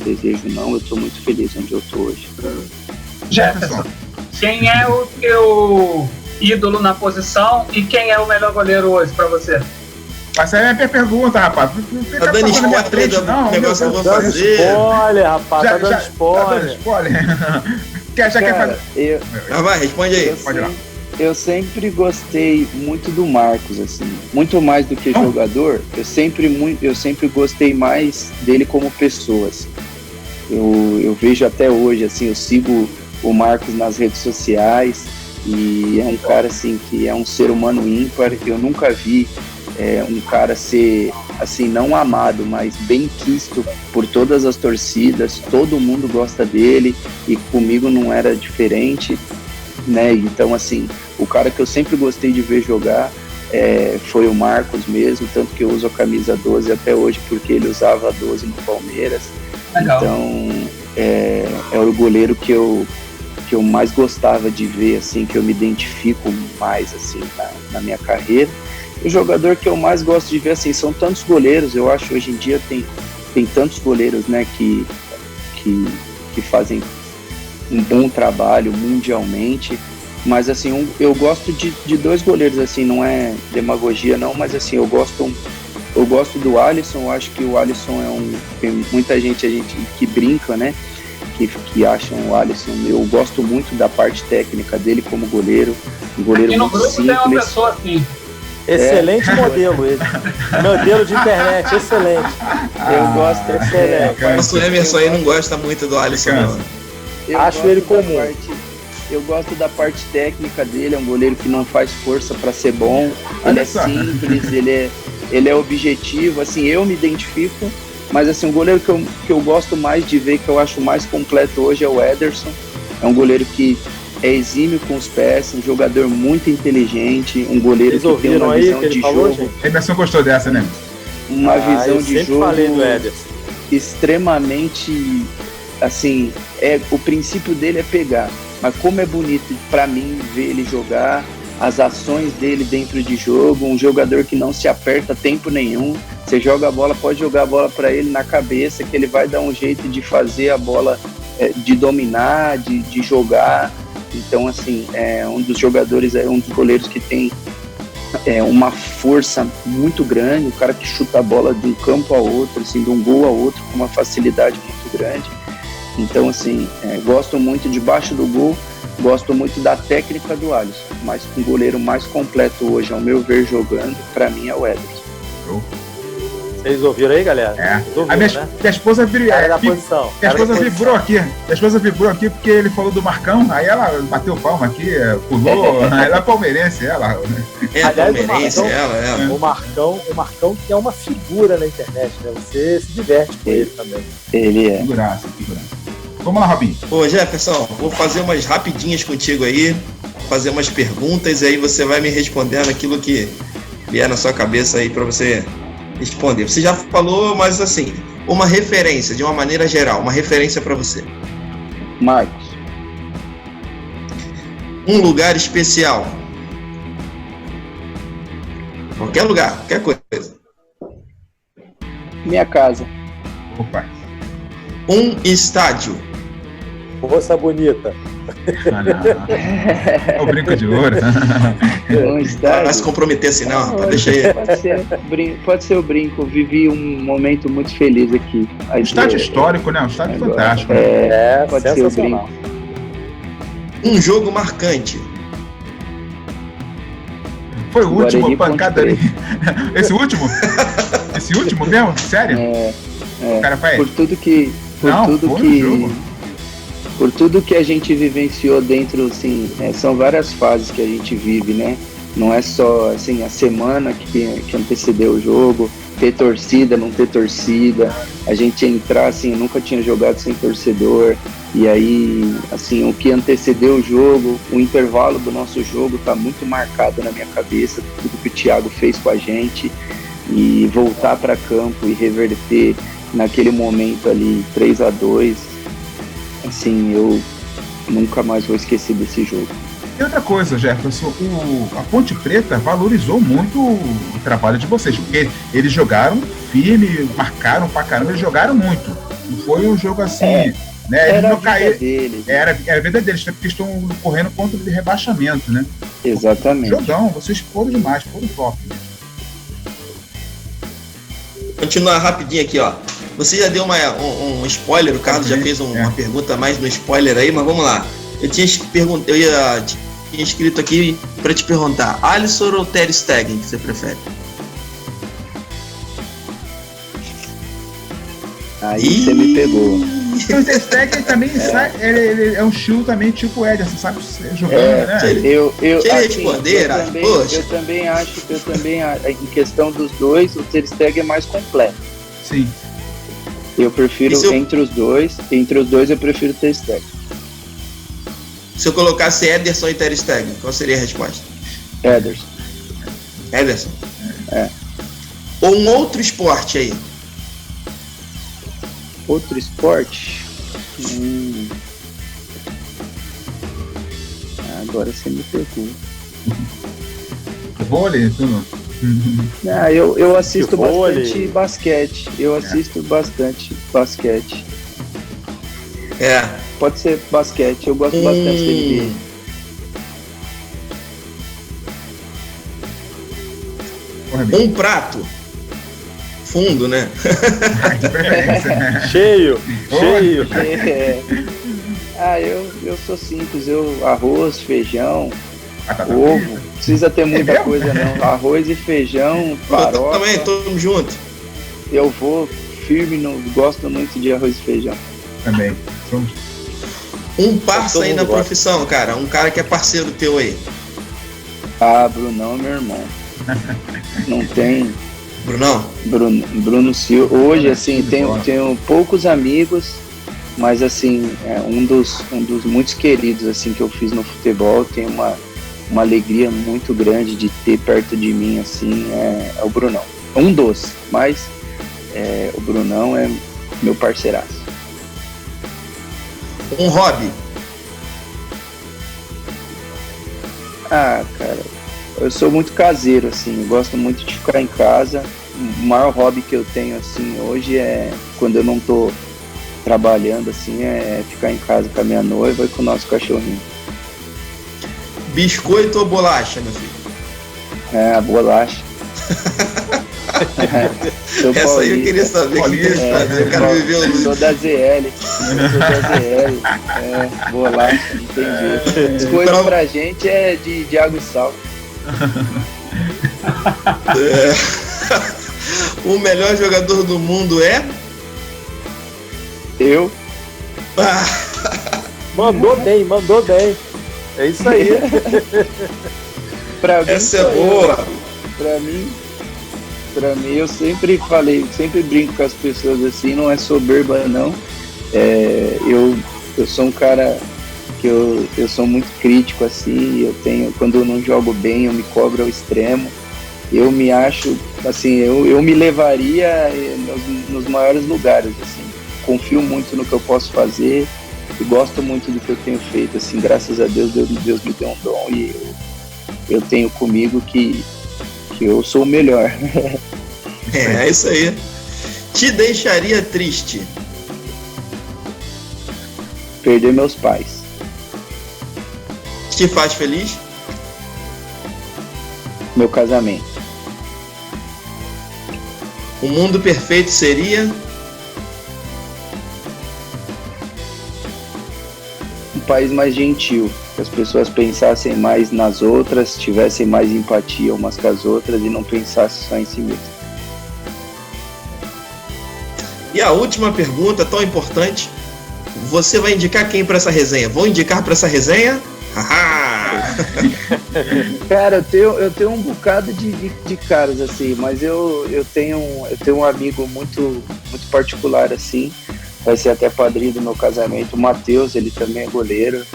desejo, não. Eu estou muito feliz onde eu estou hoje. Jefferson, quem é o teu ídolo na posição e quem é o melhor goleiro hoje para você? Essa é a minha pergunta, rapaz. Tá dando spoiler do negócio que eu vou fazer. Spoiler, rapaz, tá dando spoiler. Tá dando spoiler. Quer fazer? Vai, responde aí. Pode ir lá. Eu sempre gostei muito do Marcos, assim, muito mais do que jogador. Eu sempre gostei mais dele como pessoa. Assim. Eu vejo até hoje, assim, eu sigo o Marcos nas redes sociais e é um cara, assim, que é um ser humano ímpar. Eu nunca vi um cara ser, assim, não amado, mas bem quisto por todas as torcidas. Todo mundo gosta dele e comigo não era diferente, né? Então, assim, o cara que eu sempre gostei de ver jogar foi o Marcos mesmo, tanto que eu uso a camisa 12 até hoje, porque ele usava a 12 no Palmeiras. Legal. Então, é o goleiro que eu mais gostava de ver, assim, que eu me identifico mais, assim, na minha carreira. O jogador que eu mais gosto de ver, assim, são tantos goleiros. Eu acho que hoje em dia tem tantos goleiros, né, que fazem um bom trabalho mundialmente, mas, assim, eu gosto de dois goleiros, assim, não é demagogia não, mas, assim, eu gosto do Alisson. Eu acho que o Alisson tem muita gente que brinca, né, que acham o Alisson. Eu gosto muito da parte técnica dele como goleiro, um goleiro aqui no muito grupo simples. Tem uma pessoa assim. Excelente modelo ele. Modelo de internet, excelente. Eu gosto excelente. Nosso Emerson aí não gosta muito do Alisson, não. Acho ele comum. Eu gosto da parte técnica dele, é um goleiro que não faz força para ser bom, ele é simples, ele é objetivo, assim, eu me identifico, mas, assim, um goleiro que eu gosto mais de ver, que eu acho mais completo hoje, é o Ederson. É um goleiro que é exímio com os pés, um jogador muito inteligente, um goleiro que tem uma visão de jogo. A Emerson gostou dessa, né? Uma visão de jogo falei do Ederson. Extremamente, assim, o princípio dele é pegar, mas como é bonito pra mim ver ele jogar, as ações dele dentro de jogo, um jogador que não se aperta tempo nenhum. Você joga a bola, pode jogar a bola para ele na cabeça, que ele vai dar um jeito de fazer a bola, de dominar, de jogar. Então, assim, é um dos jogadores, um dos goleiros que tem uma força muito grande, o cara que chuta a bola de um campo a outro, assim, de um gol a outro, com uma facilidade muito grande. Então, assim, gosto muito debaixo do gol, gosto muito da técnica do Alisson, mas o goleiro mais completo hoje, ao meu ver, jogando, para mim é o Ederson. Vocês ouviram aí, galera? Ouviram, a minha esposa vibrou aqui. Minha esposa vibrou aqui porque ele falou do Marcão, aí ela bateu palma aqui, pulou. Ela é palmeirense, ela. Palmeirense, ela. O Marcão que é uma figura na internet, né? Você se diverte com ele também. Ele é. Figuraça. Vamos lá, Robinho. Ô, Jefferson, vou fazer umas rapidinhas contigo aí, fazer umas perguntas, e aí você vai me respondendo aquilo que vier na sua cabeça aí pra você responder. Você já falou, mas, assim, uma referência, de uma maneira geral, uma referência pra você. Marcos. Um lugar especial. Qualquer lugar, qualquer coisa. Minha casa. Opa. Um estádio. Moça bonita. Ah, não. É o brinco de ouro. Um estádio. Vai se comprometer assim, não, rapaz, deixa aí. Pode ser o brinco. Vivi um momento muito feliz aqui. Um estádio histórico, né? Um estádio agora, fantástico. Pode ser o sensacional. brinco. Um jogo marcante. Foi o último, Guarani, pancada ali. Esse último? Esse último mesmo? Sério? O cara faz. Por tudo que. Por tudo que a gente vivenciou dentro, assim, são várias fases que a gente vive, né? Não é só, assim, a semana que antecedeu o jogo, ter torcida, não ter torcida, a gente entrar, assim, eu nunca tinha jogado sem torcedor, e aí, assim, o que antecedeu o jogo, o intervalo do nosso jogo tá muito marcado na minha cabeça, tudo que o Thiago fez com a gente, e voltar para campo e reverter naquele momento ali 3-2, assim, eu nunca mais vou esquecer desse jogo. E outra coisa, Jefferson, a Ponte Preta valorizou muito o trabalho de vocês, porque eles jogaram firme, marcaram pra caramba, eles jogaram muito. Não foi um jogo assim, né? Eles não caíram. Era a vida deles, porque estão correndo contra o rebaixamento, né? Exatamente. Jogão, vocês foram demais, foram top. Continuar rapidinho aqui, ó. Você já deu um spoiler, o Carlos já fez uma pergunta mais no spoiler aí, mas vamos lá. Eu tinha escrito aqui para te perguntar, Alisson ou Ter Stegen, que você prefere? Aí você me pegou. O Ter Stegen também ele é um estilo também tipo Ederson, sabe? Jogando, né? Eu também acho, em questão dos dois, o Ter Stegen é mais completo. Sim. Eu prefiro, entre os dois eu prefiro Ter Stegen. Se eu colocasse Ederson e Ter Stegen, qual seria a resposta? Ederson? Ou um outro esporte aí? Outro esporte? Agora você me pegou. Vôlei, tudo. Eu assisto bastante basquete. Basquete. Pode ser basquete, eu gosto bastante de NBA. Um prato. Fundo, né? Cheio. Eu sou simples, arroz, feijão, ovo, não precisa ter muita coisa não. Arroz e feijão, farofa. Eu também, tamo junto. Eu vou firme, gosto muito de arroz e feijão. Também. Um parça aí na profissão, cara. Um cara que é parceiro teu aí. Brunão é meu irmão. Não tem. Bruno Silva. Hoje, assim, tenho poucos amigos, mas assim, um dos muitos queridos assim que eu fiz no futebol. Tenho uma alegria muito grande de ter perto de mim, assim, é o Brunão. Um dos, mas o Brunão é meu parceiraço. Um hobby? Cara, eu sou muito caseiro, assim, eu gosto muito de ficar em casa. O maior hobby que eu tenho, assim, hoje quando eu não tô trabalhando, assim, é ficar em casa com a minha noiva e com o nosso cachorrinho. Biscoito ou bolacha, meu filho? Bolacha. Essa aí eu queria saber o que eles fazem. Eu quero viver o Sou da ZL. Bolacha, não tem jeito. Biscoito pra gente é de água e sal. O melhor jogador do mundo é? Eu. Mandou bem. É isso aí. Essa é boa. Pra mim, eu sempre brinco com as pessoas assim, não é soberba não. Eu sou um cara que eu sou muito crítico assim, quando eu não jogo bem, eu me cobro ao extremo. Eu me acho, assim, eu me levaria nos maiores lugares, assim. Confio muito no que eu posso fazer e gosto muito do que eu tenho feito, assim, graças a Deus me deu um dom e eu tenho comigo que eu sou o melhor. É isso aí. Te deixaria triste? Perder meus pais. te faz feliz? Meu casamento. O mundo perfeito seria? Um país mais gentil, que as pessoas pensassem mais nas outras, tivessem mais empatia umas com as outras e não pensassem só em si mesmo. E a última pergunta, tão importante, você vai indicar quem para essa resenha? Vou indicar para essa resenha? Cara, eu tenho um bocado de caras assim, mas eu tenho um amigo muito particular assim, vai ser até padrinho do meu casamento, o Matheus, ele também é goleiro,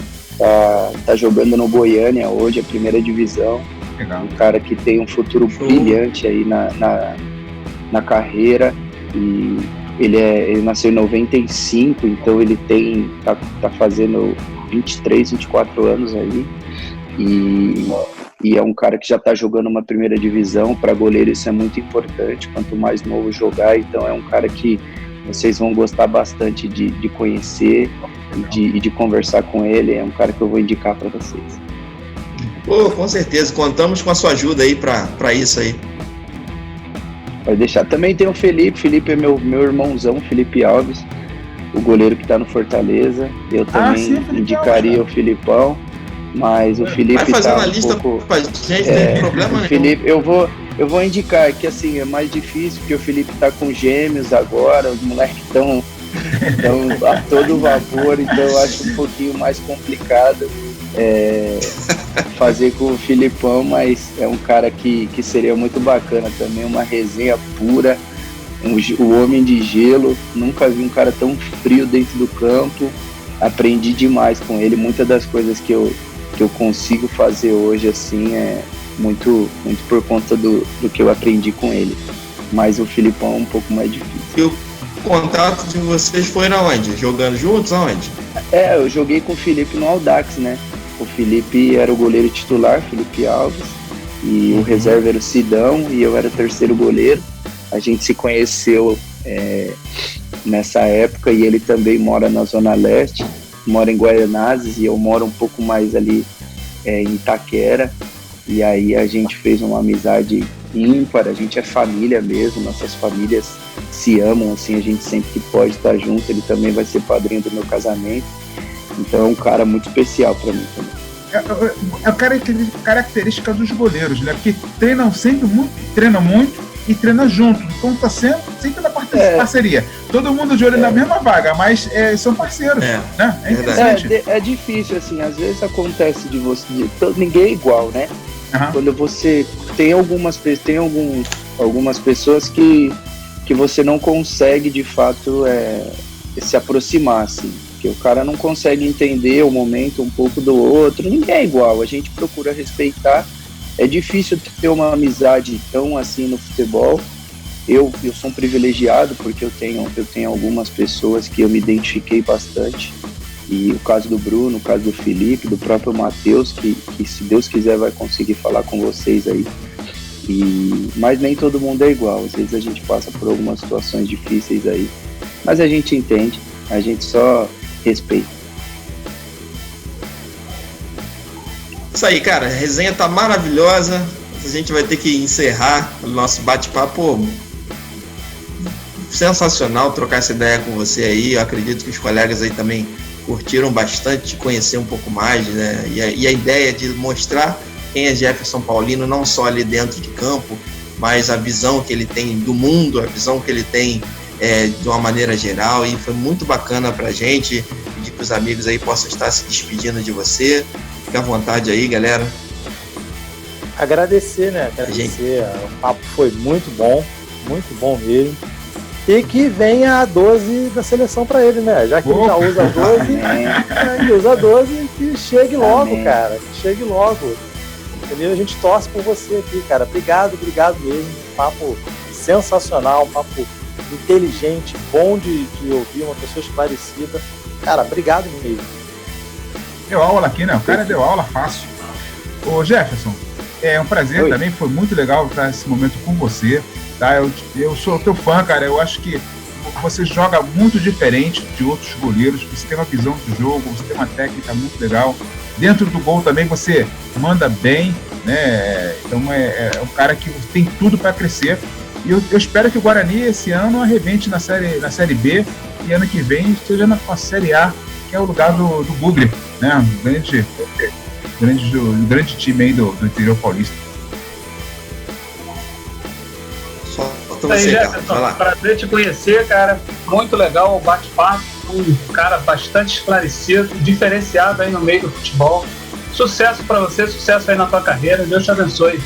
tá jogando no Goiânia hoje, a primeira divisão. Legal. Um cara que tem um futuro brilhante aí na carreira, e ele nasceu em 95, então ele tá fazendo 23, 24 anos aí, e é um cara que já tá jogando uma primeira divisão. Para goleiro isso é muito importante, quanto mais novo jogar, então é um cara que vocês vão gostar bastante de conhecer e de conversar com ele. É um cara que eu vou indicar para vocês. Pô, com certeza, contamos com a sua ajuda aí para isso aí. Vai deixar. Também tem o Felipe é meu irmãozão, Felipe Alves, o goleiro que tá no Fortaleza. Eu também indicaria o Filipão, mas o Felipe vai fazendo tá a lista pra gente, não tem problema nenhum. Felipe, eu vou indicar que assim, é mais difícil, porque o Felipe tá com gêmeos agora, os moleques estão a todo vapor, então eu acho um pouquinho mais complicado fazer com o Filipão, mas é um cara que seria muito bacana também, uma resenha pura, o homem de gelo. Nunca vi um cara tão frio dentro do campo, aprendi demais com ele. Muitas das coisas que eu consigo fazer hoje assim é muito por conta do que eu aprendi com ele, mas o Filipão é um pouco mais difícil. E o contato de vocês foi na onde? Jogando juntos, aonde? Eu joguei com o Felipe no Audax, né? O Felipe era o goleiro titular, Felipe Alves, e o reserva era o Sidão, e eu era o terceiro goleiro. A gente se conheceu nessa época, e ele também mora na Zona Leste, mora em Guaianazes, e eu moro um pouco mais ali em Itaquera, e aí a gente fez uma amizade ímpar. A gente é família mesmo, nossas famílias se amam, assim, a gente sempre que pode estar junto. Ele também vai ser padrinho do meu casamento, então é um cara muito especial para mim também. É a característica dos goleiros, né? Porque treinam muito e treinam junto. Então tá sempre na parceria. Todo mundo de olho na mesma vaga, mas são parceiros, né? É interessante. É difícil, assim, às vezes acontece de você... Ninguém é igual, né? Uhum. Quando você tem algumas pessoas que você não consegue, de fato, se aproximar, assim. Que o cara não consegue entender o momento um pouco do outro. Ninguém é igual, a gente procura respeitar. É difícil ter uma amizade tão assim no futebol. Eu sou um privilegiado porque eu tenho algumas pessoas que eu me identifiquei bastante. E o caso do Bruno, o caso do Felipe, do próprio Matheus, que se Deus quiser vai conseguir falar com vocês aí. Mas nem todo mundo é igual. Às vezes a gente passa por algumas situações difíceis aí, mas a gente entende, a gente só respeito. Isso aí, cara, a resenha tá maravilhosa. A gente vai ter que encerrar o nosso bate-papo. Sensacional trocar essa ideia com você aí. Eu acredito que os colegas aí também curtiram bastante, te conhecer um pouco mais, né? E a ideia de mostrar quem é Jefferson Paulino, não só ali dentro de campo, mas a visão que ele tem do mundo, a visão que ele tem de uma maneira geral. E foi muito bacana pra gente. Pedir que os amigos aí possam estar se despedindo de você. Fica à vontade aí, galera. Agradecer, né? O papo foi muito bom mesmo. E que venha a 12 da seleção pra ele, né? Já que ele já usa 12, ele usa 12, que chegue logo, Amém. Cara. Que chegue logo. Entendeu? A gente torce por você aqui, cara. Obrigado mesmo. Um papo sensacional, um papo inteligente, bom de ouvir, uma pessoa esclarecida. Cara, obrigado mesmo. Deu aula aqui, né? O cara deu aula fácil. Ô Jefferson, é um prazer também, foi muito legal estar esse momento com você, tá? Eu sou teu fã, cara. Eu acho que você joga muito diferente de outros goleiros, você tem uma visão de jogo, você tem uma técnica muito legal. Dentro do gol também você manda bem, né? Então é um cara que tem tudo para crescer. E eu espero que o Guarani esse ano arrebente na série B e ano que vem esteja na Série A, que é o lugar do Bugre, né? Um grande time aí do interior paulista. Aí, Jefferson, prazer te conhecer, cara. Muito legal o bate-papo. Um cara bastante esclarecido, diferenciado aí no meio do futebol. Sucesso para você, sucesso aí na tua carreira. Deus te abençoe.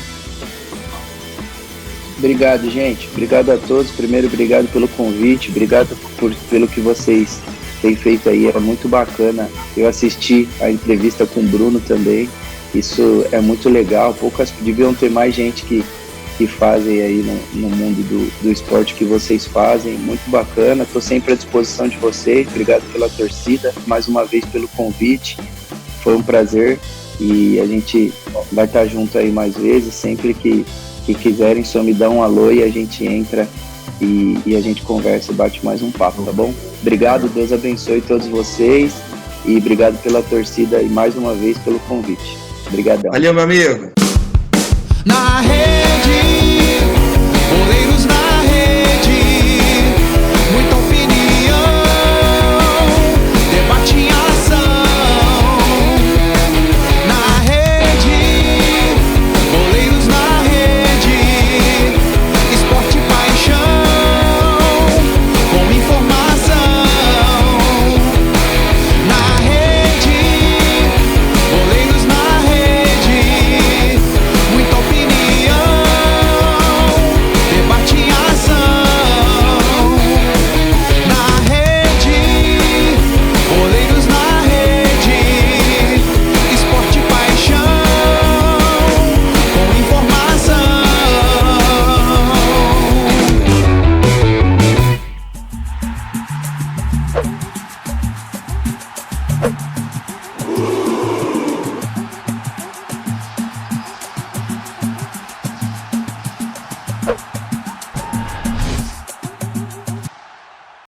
Obrigado, gente. Obrigado a todos. Primeiro, obrigado pelo convite. Obrigado pelo que vocês têm feito aí. É muito bacana. Eu assisti a entrevista com o Bruno também. Isso é muito legal. Deviam ter mais gente que fazem aí no mundo do esporte que vocês fazem. Muito bacana. Estou sempre à disposição de vocês. Obrigado pela torcida. Mais uma vez pelo convite. Foi um prazer. E a gente vai estar junto aí mais vezes. Sempre que quiserem, só me dá um alô e a gente entra e a gente conversa e bate mais um papo, tá bom? Obrigado, Deus abençoe todos vocês e obrigado pela torcida e mais uma vez pelo convite. Obrigadão. Valeu, meu amigo.